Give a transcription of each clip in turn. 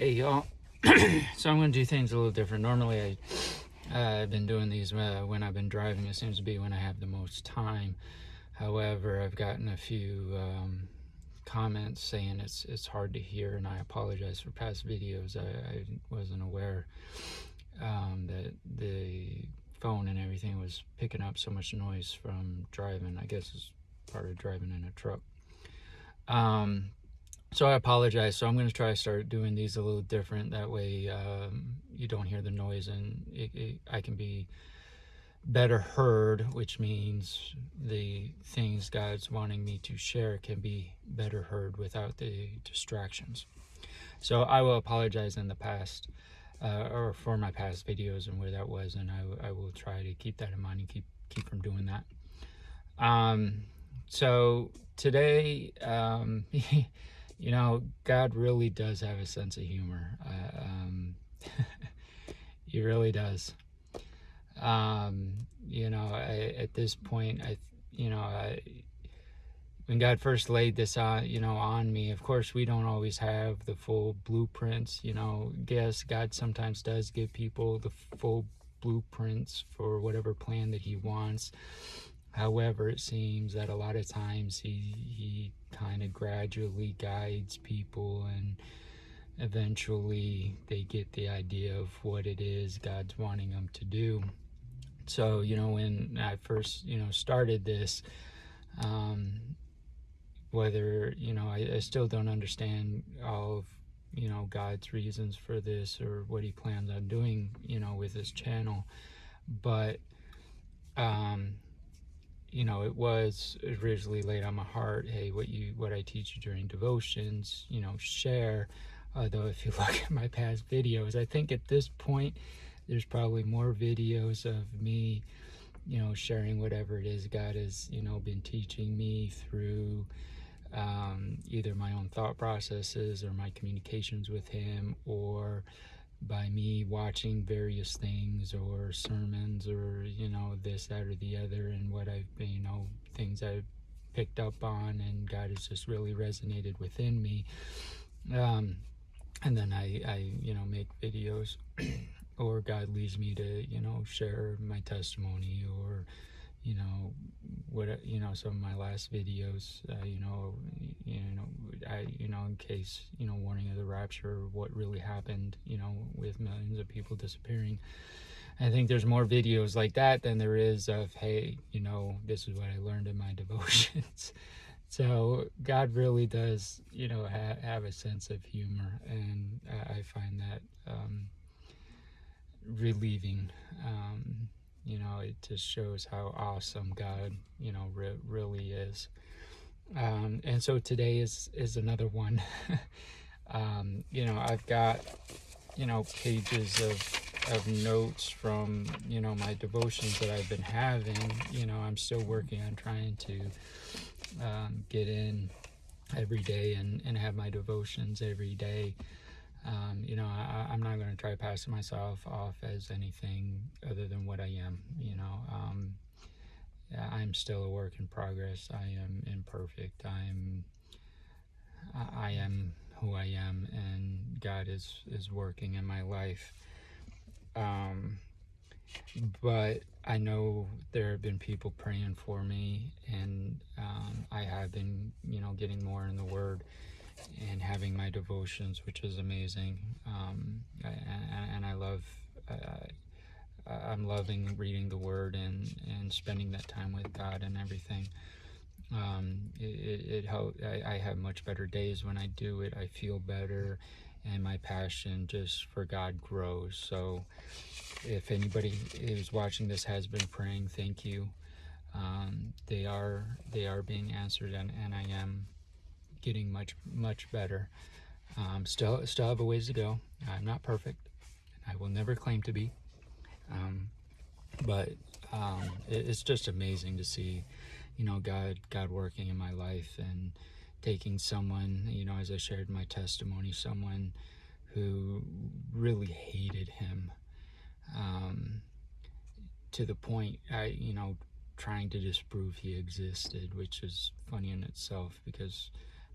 Hey y'all. So I'm going to do things a little different. Normally I've been doing these when I've been driving. It seems to be when I have the most time. However, I've gotten a few comments saying it's hard to hear, and I apologize for past videos. I wasn't aware that the phone and everything was picking up so much noise from driving. I guess it's part of driving in a truck. So I apologize. So I'm going to try to start doing these a little different. That way you don't hear the noise, and I can be better heard, which means the things God's wanting me to share can be better heard without the distractions. So I will apologize in the past or for my past videos and where that was, and I will try to keep that in mind and keep from doing that. So today, you know, God really does have a sense of humor. He really does. You know, at this point, when God first laid this on, on me, of course, we don't always have the full blueprints. Yes, God sometimes does give people the full blueprints for whatever plan that He wants. However, it seems that a lot of times he kind of gradually guides people, and eventually they get the idea of what it is God's wanting them to do. So, when I first, started this, whether, I still don't understand all of, God's reasons for this or what He plans on doing, with this channel. But, it was originally laid on my heart, hey, what I teach you during devotions, share. Although if you look at my past videos, I think at this point there's probably more videos of me, sharing whatever it is God has, been teaching me through either my own thought processes or my communications with Him, or by me watching various things or sermons or this, that, or the other, and what I've been, things I've picked up on, and God has just really resonated within me. And then I make videos or God leads me to share my testimony, or what some of my last videos, in case warning of the rapture, what really happened, with millions of people disappearing. I think there's more videos like that than there is of, hey, this is what I learned in my devotions. So God really does have a sense of humor, and I find that relieving. It just shows how awesome God really is. And so today is another one. I've got pages of notes from my devotions that I've been having. I'm still working on trying to get in every day and have my devotions every day. I'm not going to try to pass myself off as anything other than what I am. I'm still a work in progress. I am imperfect. I am who I am, and God is working in my life. But I know there have been people praying for me, and I have been, getting more in the Word and having my devotions, which is amazing. And I love, I'm loving reading the Word and spending that time with God and everything. I have much better days when I do it. I feel better, and my passion just for God grows. So if anybody who's watching this has been praying, thank you. They are being answered, and I am getting much better. Still have a ways to go. I'm not perfect. I will never claim to be. But it's just amazing to see, God working in my life, and taking someone, as I shared my testimony, someone who really hated Him, to the point trying to disprove He existed, which is funny in itself, because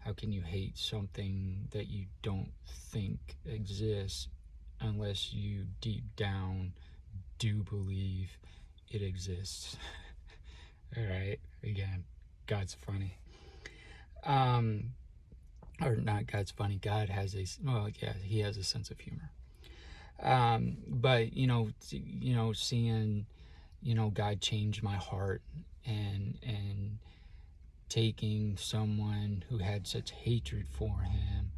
how can you hate something that you don't think exists unless you deep down do believe it exists? All right, again, God's funny. Or not God's funny. God has he has a sense of humor. But seeing, God change my heart, and taking someone who had such hatred for him,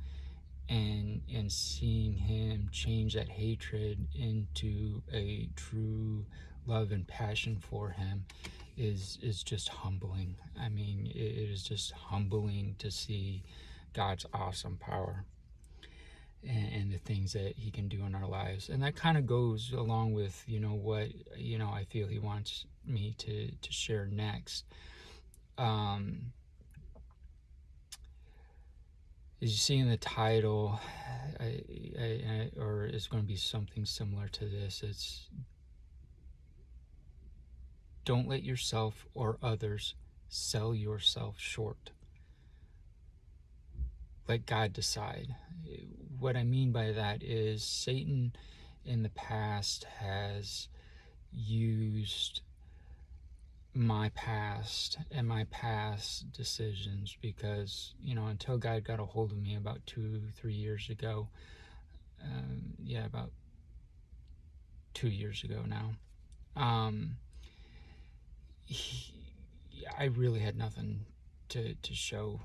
and seeing him change that hatred into a true love and passion for him is just humbling. I mean, it is just humbling to see God's awesome power and the things that he can do in our lives. And that kind of goes along with what I feel he wants me to share next. As you see in the title, or it's going to be something similar to this. It's don't let yourself or others sell yourself short. Let God decide. What I mean by that is Satan in the past has used my past and my past decisions, because until God got a hold of me about 2-3 years ago, about 2 years ago now, I really had nothing to show.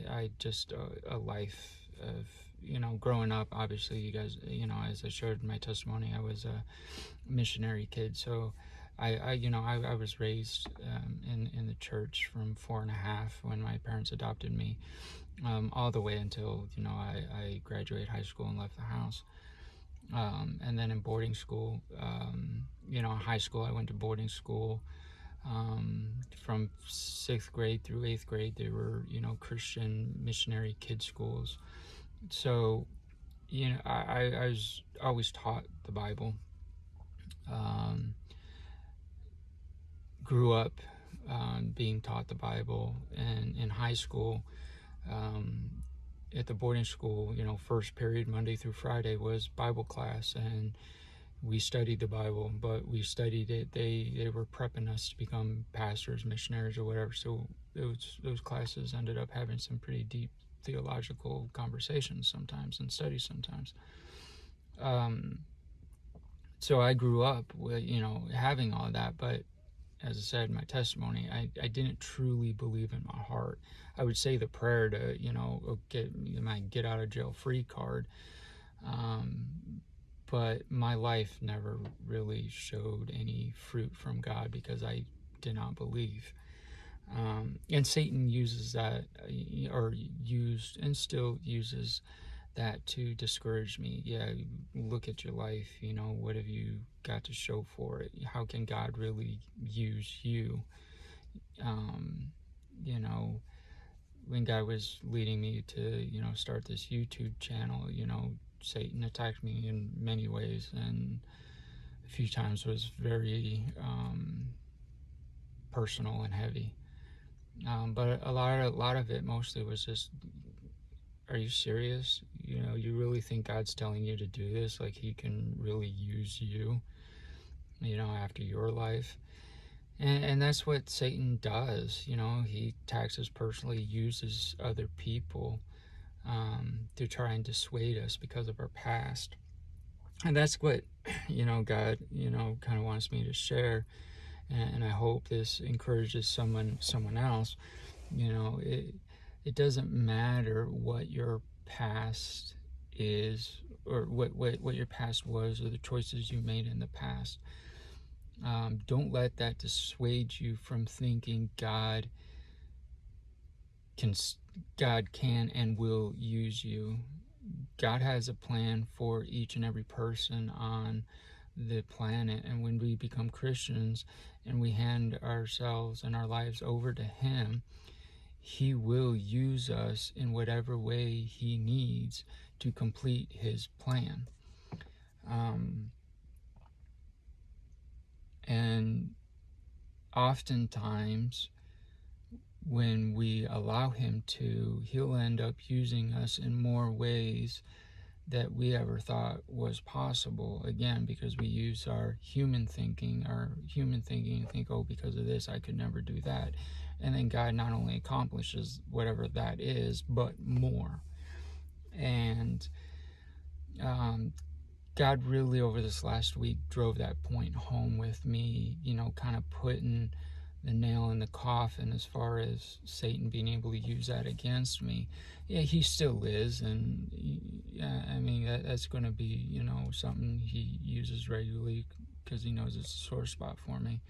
I just a life of growing up. Obviously, you guys, as I shared in my testimony, I was a missionary kid, so I was raised in the church from 4.5 when my parents adopted me, all the way until I graduated high school and left the house. And then in boarding school, high school, I went to boarding school. From 6th grade through 8th grade, they were Christian missionary kid schools. So I was always taught the Bible. Grew up being taught the Bible, and in high school, at the boarding school, first period Monday through Friday was Bible class, and we studied the Bible, but we studied it. They were prepping us to become pastors, missionaries, or whatever. So those classes ended up having some pretty deep theological conversations sometimes, and studies sometimes. So I grew up with having all that, but as I said in my testimony, I didn't truly believe in my heart. I would say the prayer to get my get out of jail free card, but my life never really showed any fruit from God because I did not believe. And Satan uses that, or used and still uses that to discourage me. Yeah, look at your life, what have you got to show for it? How can God really use you? When God was leading me to start this YouTube channel, Satan attacked me in many ways, and a few times was very personal and heavy. But a lot of it mostly was just, are you serious? You really think God's telling you to do this? Like he can really use you, after your life? And that's what Satan does. He attacks us personally, uses other people to try and dissuade us because of our past. And that's what, God, kind of wants me to share. And I hope this encourages someone else. It doesn't matter what your past is, or what your past was, or the choices you made in the past. Don't let that dissuade you from thinking God can and will use you. God has a plan for each and every person on the planet, and when we become Christians and we hand ourselves and our lives over to Him, He will use us in whatever way He needs to complete His plan. And oftentimes when we allow him to, he'll end up using us in more ways that we ever thought was possible. Again, because we use our human thinking and think, oh, because of this, I could never do that. And then God not only accomplishes whatever that is, but more. And God really, over this last week, drove that point home with me, kind of putting the nail in the coffin as far as Satan being able to use that against me. Yeah, he still is, and I mean, that's going to be, something he uses regularly because he knows it's a sore spot for me.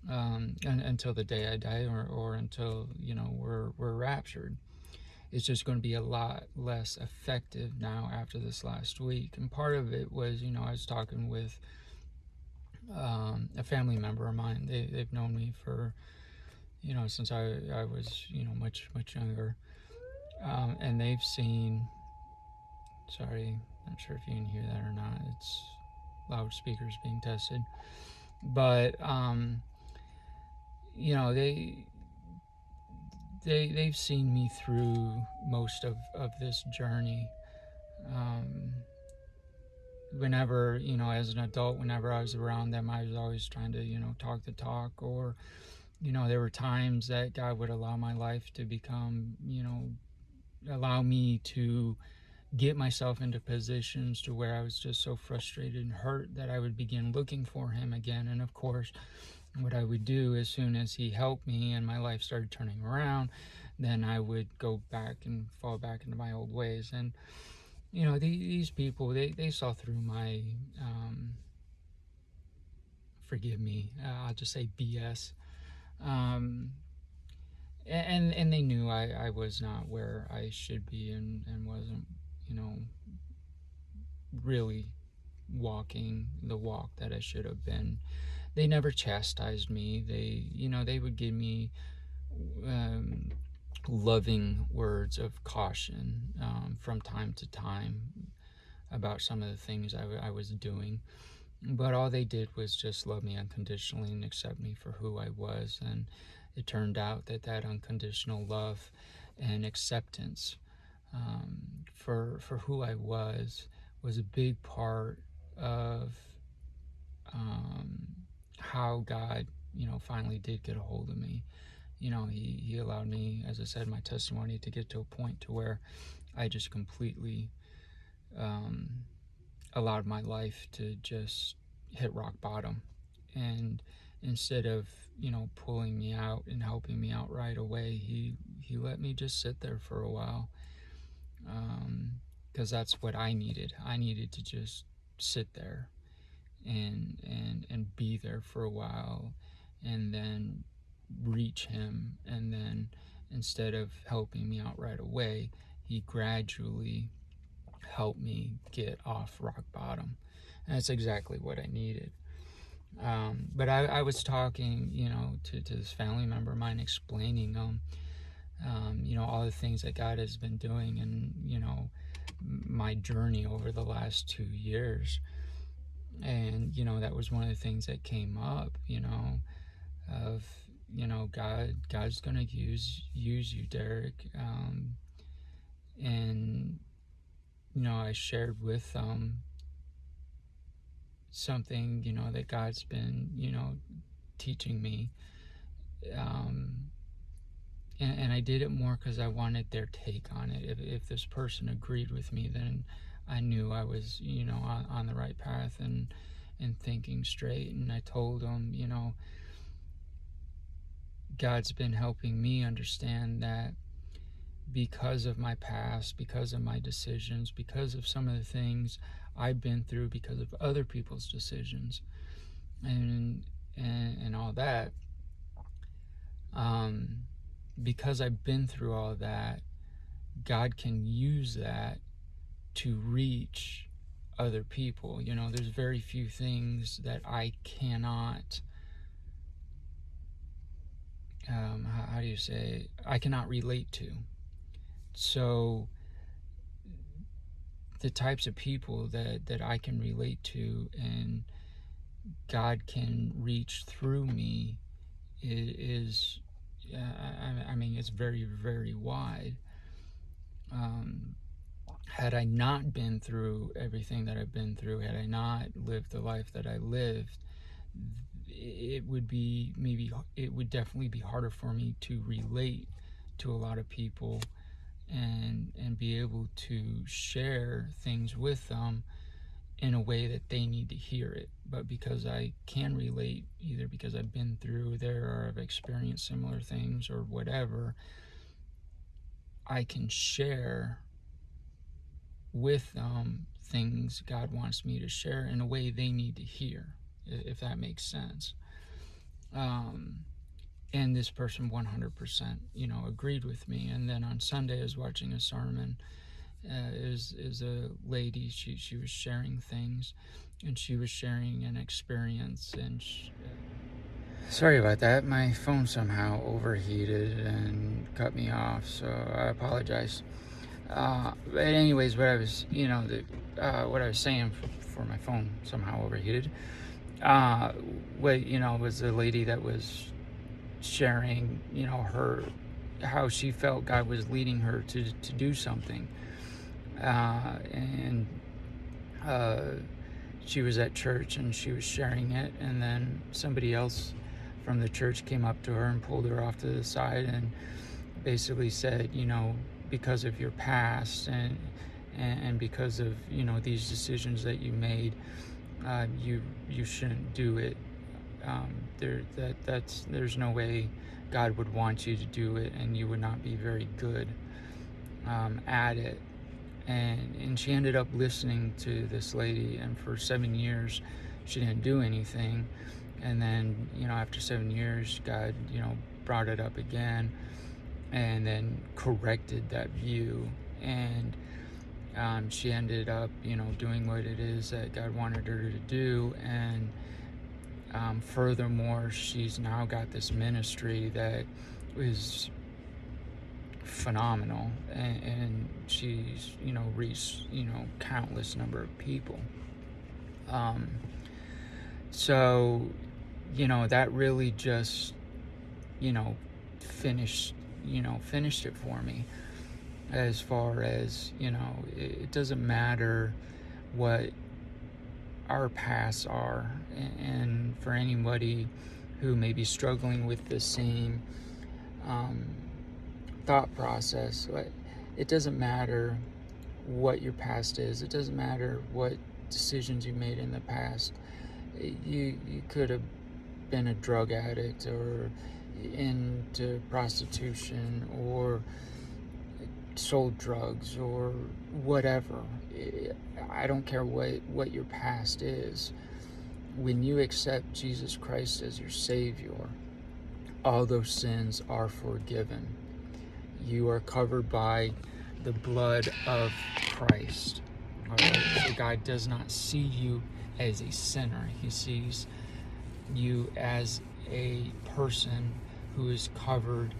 And until the day I die, or until, we're raptured. It's just going to be a lot less effective now after this last week. And part of it was, I was talking with a family member of mine. They've known me for, since I was, much younger. And they've seen, sorry, not sure if you can hear that or not. It's loudspeakers being tested. But, they've seen me through most of this journey. Whenever, as an adult, whenever I was around them, I was always trying to, talk the talk, or, there were times that God would allow my life to become, allow me to get myself into positions to where I was just so frustrated and hurt that I would begin looking for him again. And of course, what I would do as soon as he helped me and my life started turning around, then I would go back and fall back into my old ways. And these people, they saw through my forgive me, I'll just say BS, and they knew I was not where I should be, and wasn't really walking the walk that I should have been. They never chastised me. They would give me loving words of caution from time to time about some of the things I was doing. But all they did was just love me unconditionally and accept me for who I was. And it turned out that unconditional love and acceptance for who I was a big part of how God, finally did get a hold of me. He allowed me, as I said in my testimony, to get to a point to where I just completely allowed my life to just hit rock bottom. And instead of, pulling me out and helping me out right away, he let me just sit there for a while. Because that's what I needed. I needed to just sit there and be there for a while, and then reach him. And then instead of helping me out right away, he gradually helped me get off rock bottom. And that's exactly what I needed. But I was talking, to this family member of mine, explaining all the things that God has been doing, and my journey over the last 2 years. And that was one of the things that came up, of God's gonna use you, Derek. And I shared with something that God's been teaching me, and I did it more because I wanted their take on it. If this person agreed with me, then I knew I was on the right path and thinking straight. And I told them, God's been helping me understand that because of my past, because of my decisions, because of some of the things I've been through, because of other people's decisions, and all that, because I've been through all that, God can use that to reach other people. There's very few things that I cannot, how do you say, I cannot relate to. So the types of people that I can relate to and God can reach through me is I mean, it's very, very wide. Had I not been through everything that I've been through, had I not lived the life that I lived, it would definitely be harder for me to relate to a lot of people and be able to share things with them in a way that they need to hear it. But because I can relate, either because I've been through there or I've experienced similar things or whatever, I can share with them things God wants me to share in a way they need to hear, if that makes sense. And this person 100%, agreed with me. And then on Sunday, I was watching a sermon. Is a lady. She was sharing things, and she was sharing an experience. And sorry about that. My phone somehow overheated and cut me off, so I apologize. But anyways, what I was, what I was saying for my phone somehow overheated. Was a lady that was sharing, how she felt God was leading her to do something. And she was at church and she was sharing it, and then somebody else from the church came up to her and pulled her off to the side and basically said, because of your past and because of these decisions that you made, you shouldn't do it. There's no way God would want you to do it, and you would not be very good at it. And she ended up listening to this lady, and for 7 years she didn't do anything. And then after 7 years, God brought it up again and then corrected that view, and she ended up doing what it is that God wanted her to do. And furthermore, she's now got this ministry that is phenomenal, and she's reached countless number of people. So that really just finished it for me, as far as it doesn't matter what our pasts are. And for anybody who may be struggling with the same thought process, it doesn't matter what your past is. It doesn't matter what decisions you made in the past. You could have been a drug addict or into prostitution or sold drugs or whatever. I don't care what your past is. When you accept Jesus Christ as your Savior, all those sins are forgiven. You are covered by the blood of Christ. All right? So God does not see you as a sinner. He sees you as a person who is covered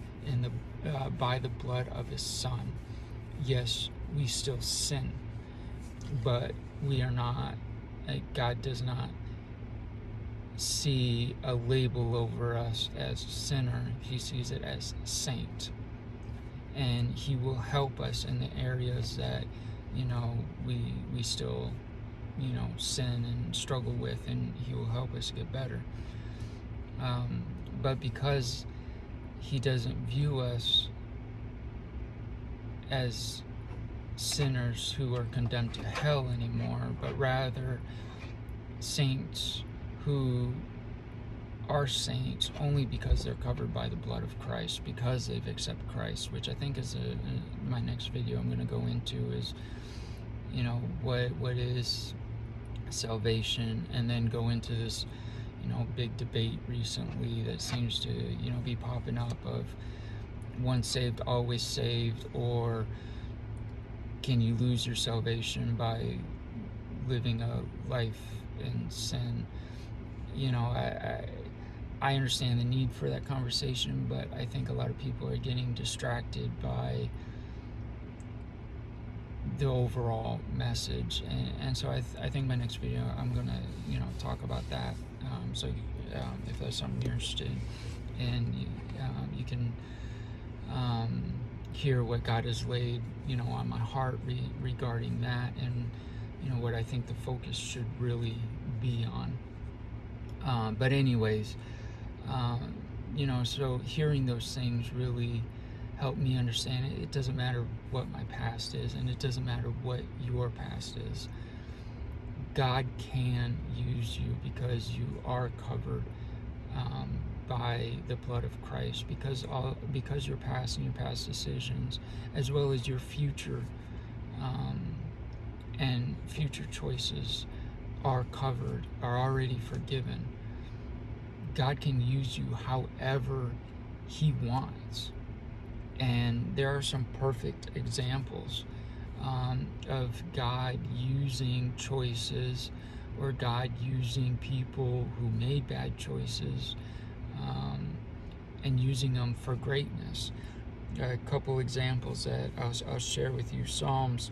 by the blood of His Son. Yes, we still sin, but we are not. God does not see a label over us as sinner. He sees it as saint, and He will help us in the areas that we still sin and struggle with, and He will help us get better. But because He doesn't view us as sinners who are condemned to hell anymore, but rather saints who are saints only because they're covered by the blood of Christ, because they've accepted Christ, which I think is my next video I'm going to go into is what is salvation, and then go into this big debate recently that seems to be popping up of once saved always saved, or can you lose your salvation by living a life in sin? I understand the need for that conversation, but I think a lot of people are getting distracted by the overall message, and so I think my next video I'm gonna talk about that. So if that's something you're interested in, and you can hear what God has laid, on my heart regarding that, and what I think the focus should really be on. But anyways, so hearing those things really helped me understand it. It doesn't matter what my past is, and it doesn't matter what your past is. God can use you because you are covered by the blood of Christ, because your past and your past decisions, as well as your future and future choices, are covered, are already forgiven. God can use you however He wants, and there are some perfect examples of God using choices, or God using people who made bad choices, and using them for greatness. A couple examples that I'll share with you. Psalms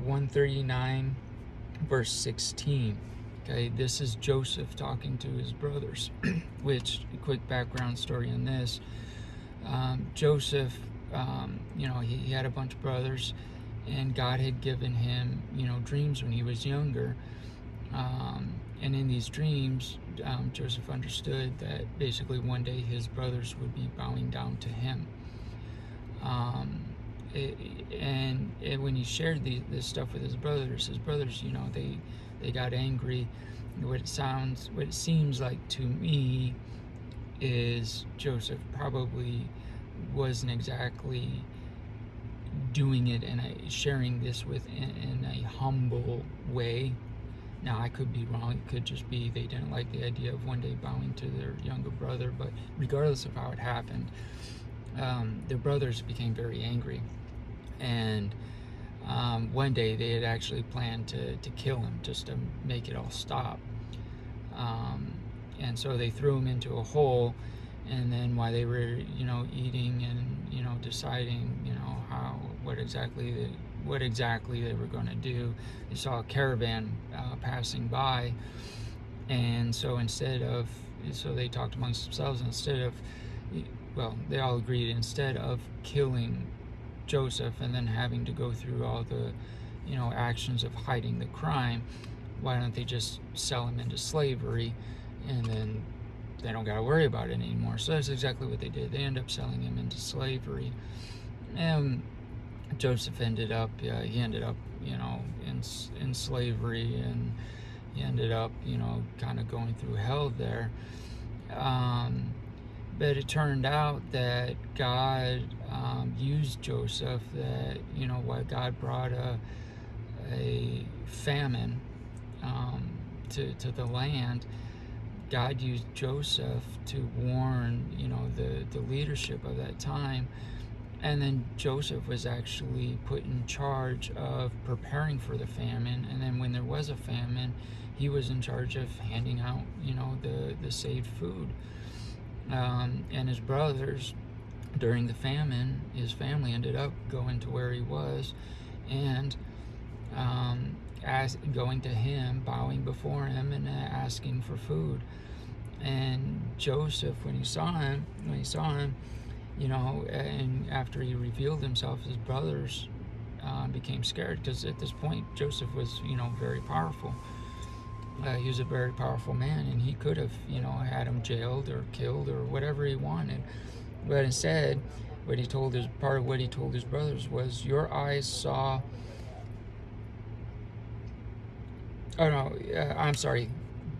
139 verse 16. Okay, this is Joseph talking to his brothers. Which, a quick background story on this. Joseph, he had a bunch of brothers, and God had given him, dreams when he was younger. And in these dreams, Joseph understood that basically one day his brothers would be bowing down to him. And when he shared this stuff with his brothers, they got angry. What it seems like to me is Joseph probably wasn't exactly doing it and sharing this in a humble way. Now, I could be wrong. It could just be they didn't like the idea of one day bowing to their younger brother. But regardless of how it happened, their brothers became very angry. And one day they had actually planned to kill him, just to make it all stop. And so they threw him into a hole. And then while they were, eating and, deciding, what exactly they were going to do, they saw a caravan passing by. And so they talked amongst themselves, they all agreed, instead of killing Joseph and then having to go through all the, actions of hiding the crime, why don't they just sell him into slavery, and then they don't got to worry about it anymore. So that's exactly what they did. They ended up selling him into slavery. And Joseph ended up in slavery, and he ended up, kind of going through hell there. But it turned out that God used Joseph, that, while God brought a famine to the land, God used Joseph to warn, the leadership of that time. And then Joseph was actually put in charge of preparing for the famine. And then when there was a famine, he was in charge of handing out, the saved food. And his brothers, during the famine, his family ended up going to where he was, and going to him, bowing before him, and asking for food. And Joseph, when he saw him, and after he revealed himself, his brothers became scared, because at this point Joseph was, very powerful. He was a very powerful man, and he could have, had him jailed or killed or whatever he wanted. But instead, what he told his brothers was, "Your eyes saw." Oh no, I'm sorry.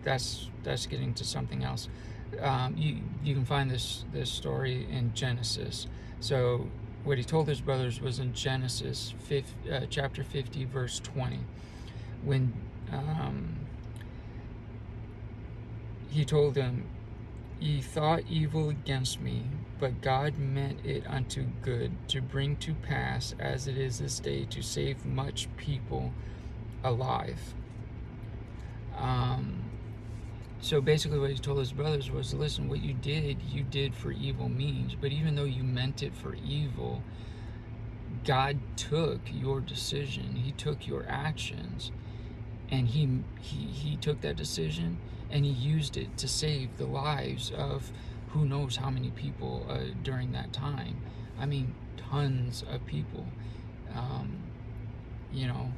That's getting to something else. You can find this story in Genesis. So what he told his brothers was in Genesis chapter 50, verse 20, when he told them, "Ye thought evil against me, but God meant it unto good, to bring to pass, as it is this day, to save much people alive." So basically what he told his brothers was, listen, what you did for evil means, but even though you meant it for evil, God took your decision, he took your actions, and he took that decision and he used it to save the lives of who knows how many people during that time. I mean, tons of people. You know,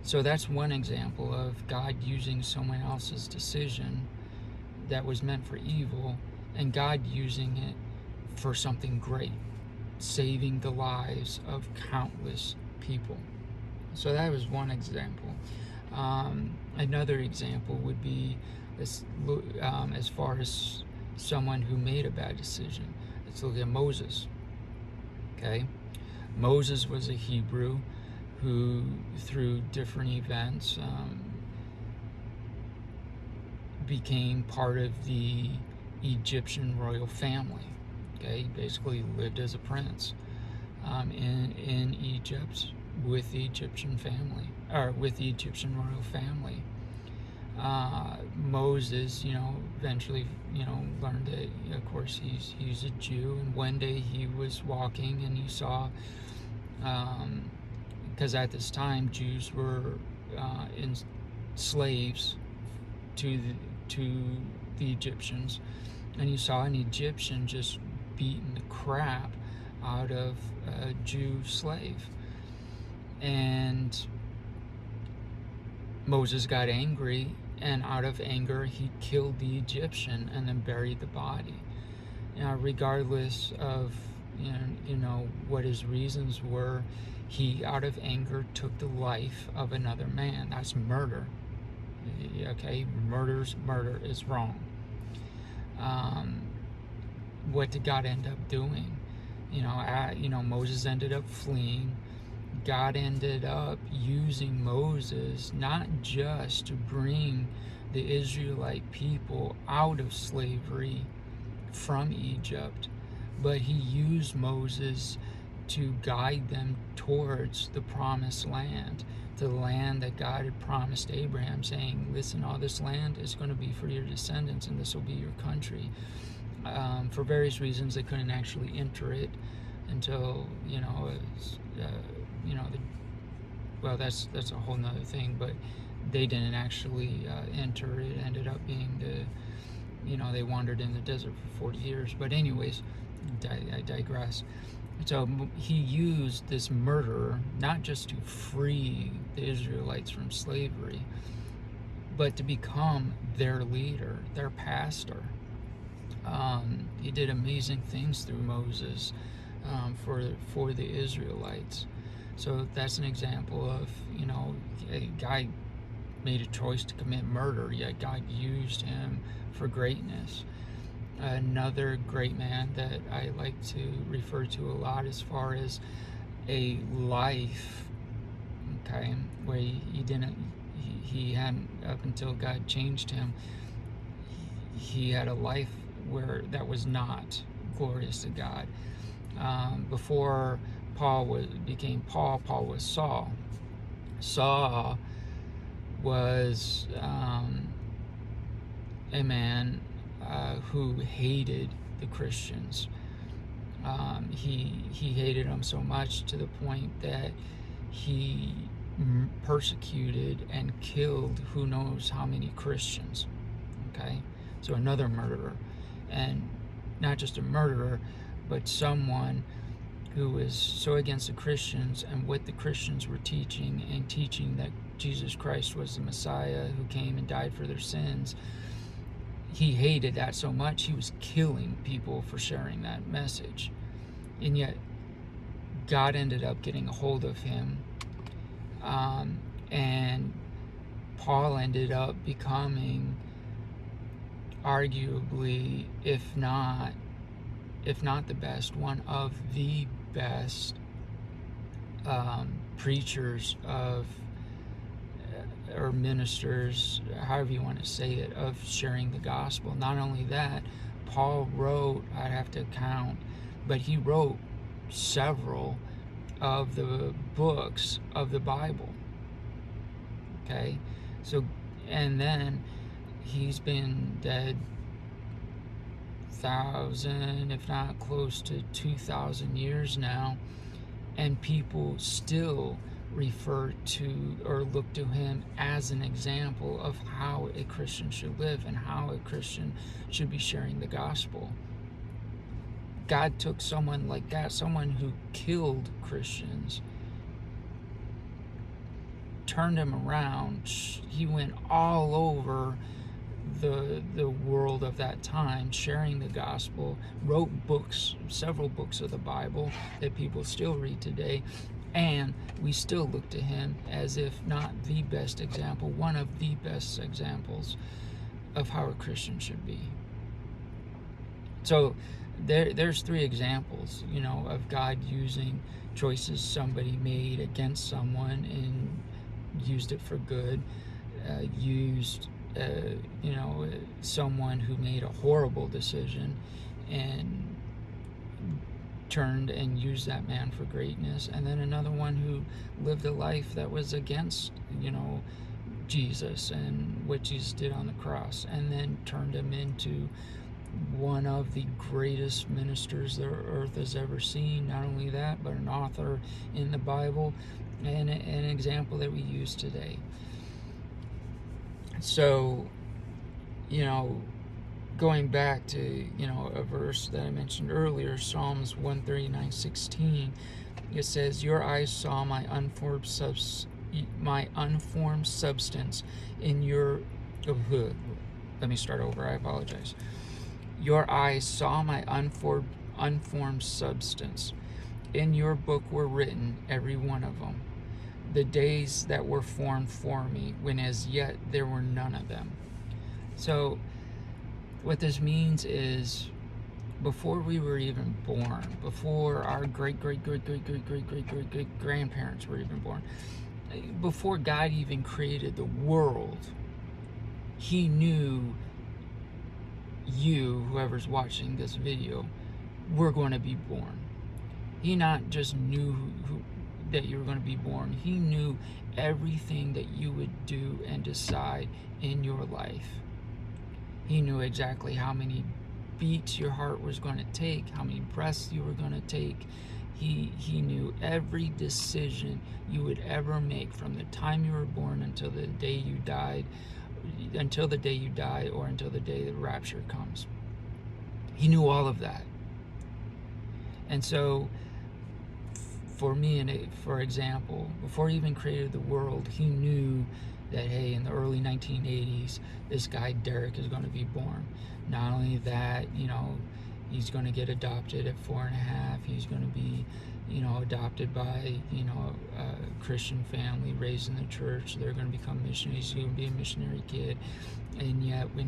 so that's one example of God using someone else's decision that was meant for evil, and God using it for something great, saving the lives of countless people. So that was one example. Another example would be as far as someone who made a bad decision. Let's look at Moses. Okay, Moses was a Hebrew who, through different events, became part of the Egyptian royal family. Okay, he basically lived as a prince in Egypt with the Egyptian family, or with the Egyptian royal family. Moses, eventually, learned that, of course, he's a Jew, and one day he was walking and he saw, because at this time Jews were in slaves to the Egyptians, and he saw an Egyptian just beating the crap out of a Jew slave. And Moses got angry, and out of anger he killed the Egyptian and then buried the body. Now, regardless of what his reasons were, he, out of anger, took the life of another man. That's murder. Okay, murder is wrong. What did God end up doing? Moses ended up fleeing. God ended up using Moses not just to bring the Israelite people out of slavery from Egypt, but he used Moses to guide them towards the promised land, the land that God had promised Abraham, saying, listen, all this land is going to be for your descendants, and this will be your country. For various reasons, they couldn't actually enter it until, that's a whole nother thing, but they didn't actually enter. It ended up being they wandered in the desert for 40 years. But anyways, I digress. So he used this murderer not just to free the Israelites from slavery, but to become their leader, their pastor. He did amazing things through Moses for the Israelites. So that's an example of, a guy made a choice to commit murder, yet God used him for greatness. Another great man that I like to refer to a lot as far as a life, okay, where he hadn't, up until God changed him, he had a life where that was not glorious to God. Before Paul became Paul, Paul was Saul. Saul was a man who hated the Christians. He hated them so much to the point that he persecuted and killed who knows how many Christians. Okay, so another murderer, and not just a murderer, but someone who was so against the Christians and what the Christians were teaching, and teaching that Jesus Christ was the Messiah who came and died for their sins. He hated that so much, he was killing people for sharing that message. And yet, God ended up getting a hold of him. And Paul ended up becoming arguably, if not the best, one of the best preachers of, or ministers, however you want to say it, of sharing the gospel. Not only that, Paul wrote, I'd have to count, but he wrote several of the books of the Bible. Okay, so, and then he's been dead 1,000, if not close to 2,000 years now, and people still refer to or look to him as an example of how a Christian should live and how a Christian should be sharing the gospel. God took someone like that, someone who killed Christians, turned him around. He went all over the world of that time, sharing the gospel, wrote books, several books of the Bible that people still read today, and we still look to him as if not the best example, one of the best examples of how a Christian should be. So there's 3 examples, of God using choices somebody made against someone and used it for good, used someone who made a horrible decision and turned and used that man for greatness, and then another one who lived a life that was against Jesus and what Jesus did on the cross, and then turned him into one of the greatest ministers the earth has ever seen. Not only that, but an author in the Bible and an example that we use today. So, going back to, a verse that I mentioned earlier, Psalms 139:16, it says, "Your eyes saw my unformed substance in your..." Let me start over, I apologize. "Your eyes saw my unformed substance. In your book were written, every one of them, the days that were formed for me, when as yet there were none of them." So what this means is, before we were even born, before our great grandparents were even born, before God even created the world, he knew you, whoever's watching this video, were going to be born. He not just knew that you were going to be born, he knew everything that you would do and decide in your life. He knew exactly how many beats your heart was going to take, how many breaths you were going to take. He knew every decision you would ever make from the time you were born until the day you died, or until the day the rapture comes. He knew all of that. And so for me, for example, before he even created the world, he knew that, hey, in the early 1980s, this guy Derek is going to be born. Not only that, he's going to get adopted at 4.5. He's going to be, adopted by, a Christian family, raised in the church. They're going to become missionaries. He's going to be a missionary kid. And yet when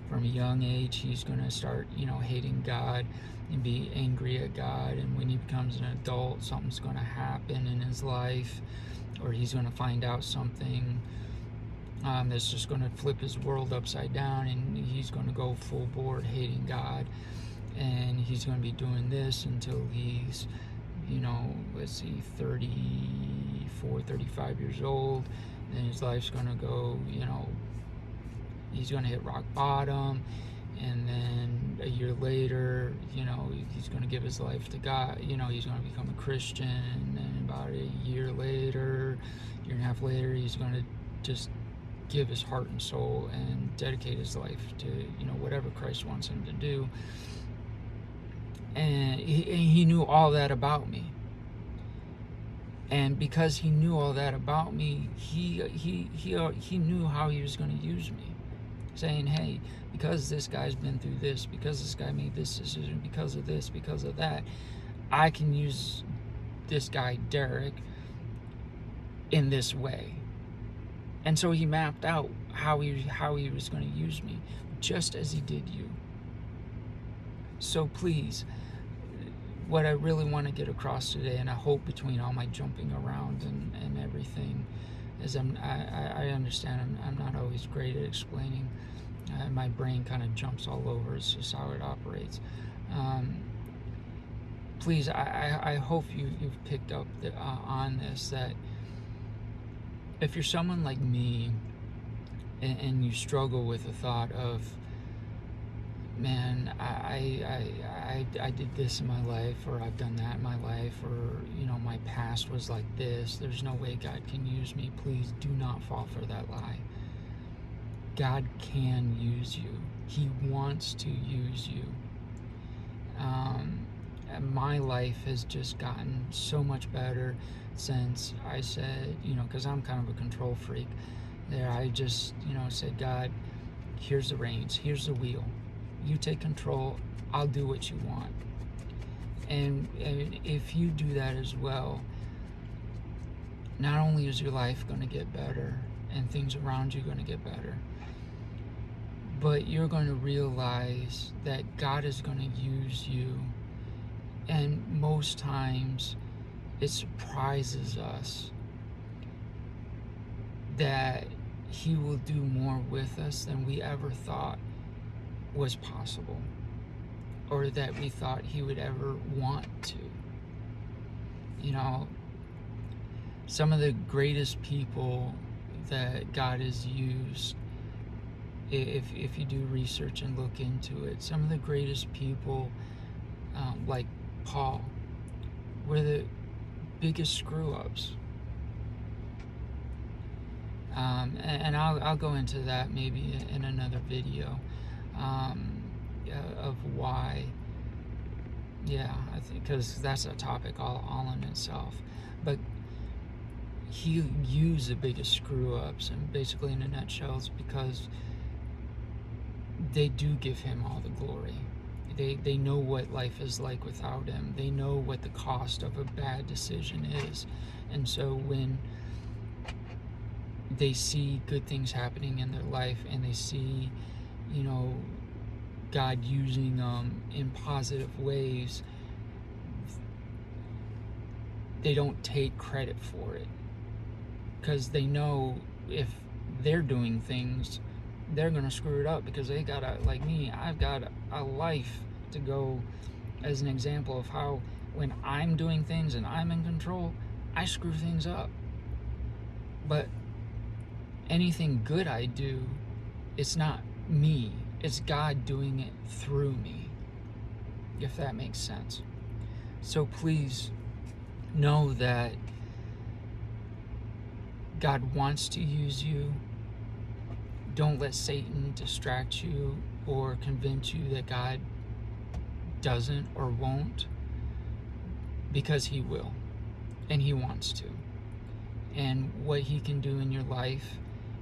from a young age, he's going to start, hating God and be angry at God. And when he becomes an adult, something's going to happen in his life, or he's going to find out something that's just going to flip his world upside down, and he's going to go full board hating God. And he's going to be doing this until he's, 34, 35 years old. Then his life's going to go, he's going to hit rock bottom. And then a year later, he's going to give his life to God. He's going to become a Christian. And then about a year later, year and a half later, he's going to just give his heart and soul and dedicate his life to, whatever Christ wants him to do. And he knew all that about me. And because he knew all that about me, he knew how he was going to use me. Saying, hey, because this guy's been through this, because this guy made this decision, because of this, because of that, I can use this guy Derek in this way. And so he mapped out how he was going to use me, just as he did you. So please, what I really want to get across today, and I hope between all my jumping around and everything, is I understand I'm not always great at explaining. My brain kind of jumps all over. It's just how it operates. Please, I hope you've picked up on this, that if you're someone like me and you struggle with the thought of, man, I did this in my life, or I've done that in my life, or my past was like this, there's no way God can use me, please do not fall for that lie. God can use you. He wants to use you. And my life has just gotten so much better since I said, because I'm kind of a control freak, there I just, said, God, here's the reins, here's the wheel. You take control, I'll do what you want. And if you do that as well, not only is your life going to get better and things around you going to get better, but you're going to realize that God is going to use you. And most times it surprises us that He will do more with us than we ever thought was possible, or that we thought He would ever want to. Some of the greatest people that God has used, if you do research and look into it, some of the greatest people, like Paul, were the biggest screw-ups. And I'll go into that maybe in another video, of why. Yeah, I think, because that's a topic all in itself. But he used the biggest screw-ups, and basically in a nutshell, it's because they do give Him all the glory. They know what life is like without Him. They know what the cost of a bad decision is. And so when they see good things happening in their life, and they see, God using them in positive ways, they don't take credit for it, because they know if they're doing things, they're going to screw it up, because they got like me, I've got a life to go as an example of how when I'm doing things and I'm in control, I screw things up. But anything good I do, it's not me, it's God doing it through me, if that makes sense. So please know that God wants to use you. Don't let Satan distract you or convince you that God doesn't or won't, because He will, and He wants to. And what He can do in your life,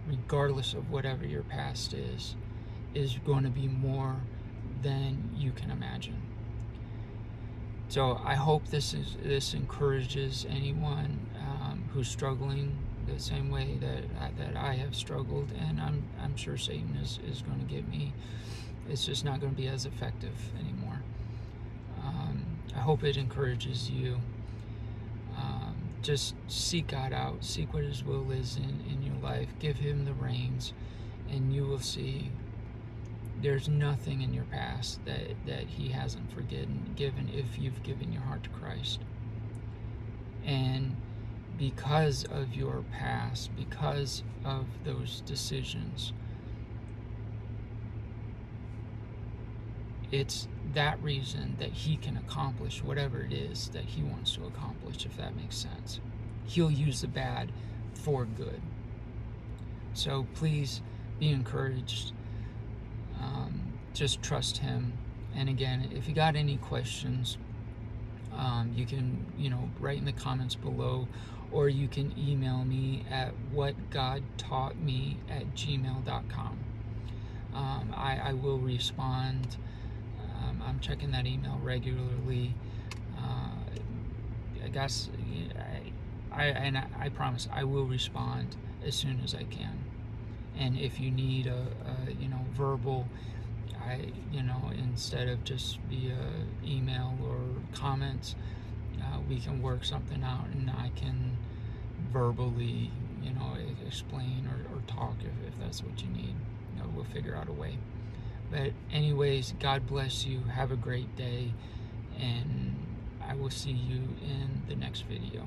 regardless of whatever your past is going to be more than you can imagine. So I hope this encourages anyone who's struggling the same way that I have struggled, and I'm sure Satan is going to get me. It's just not going to be as effective anymore. I hope it encourages you. Just seek God out, seek what His will is in your life, give Him the reins, and you will see there's nothing in your past that He hasn't given if you've given your heart to Christ. And because of your past, because of those decisions, it's that reason that He can accomplish whatever it is that He wants to accomplish, if that makes sense. He'll use the bad for good. So please be encouraged. Just trust Him. And again, if you got any questions, you can write in the comments below, or you can email me at whatgodtaughtme@gmail.com. I will respond. I'm checking that email regularly. I guess I promise I will respond as soon as I can. And if you need a verbal, instead of just via email or comments, we can work something out, and I can verbally explain or talk if that's what you need. We'll figure out a way. But anyways, God bless you. Have a great day, and I will see you in the next video.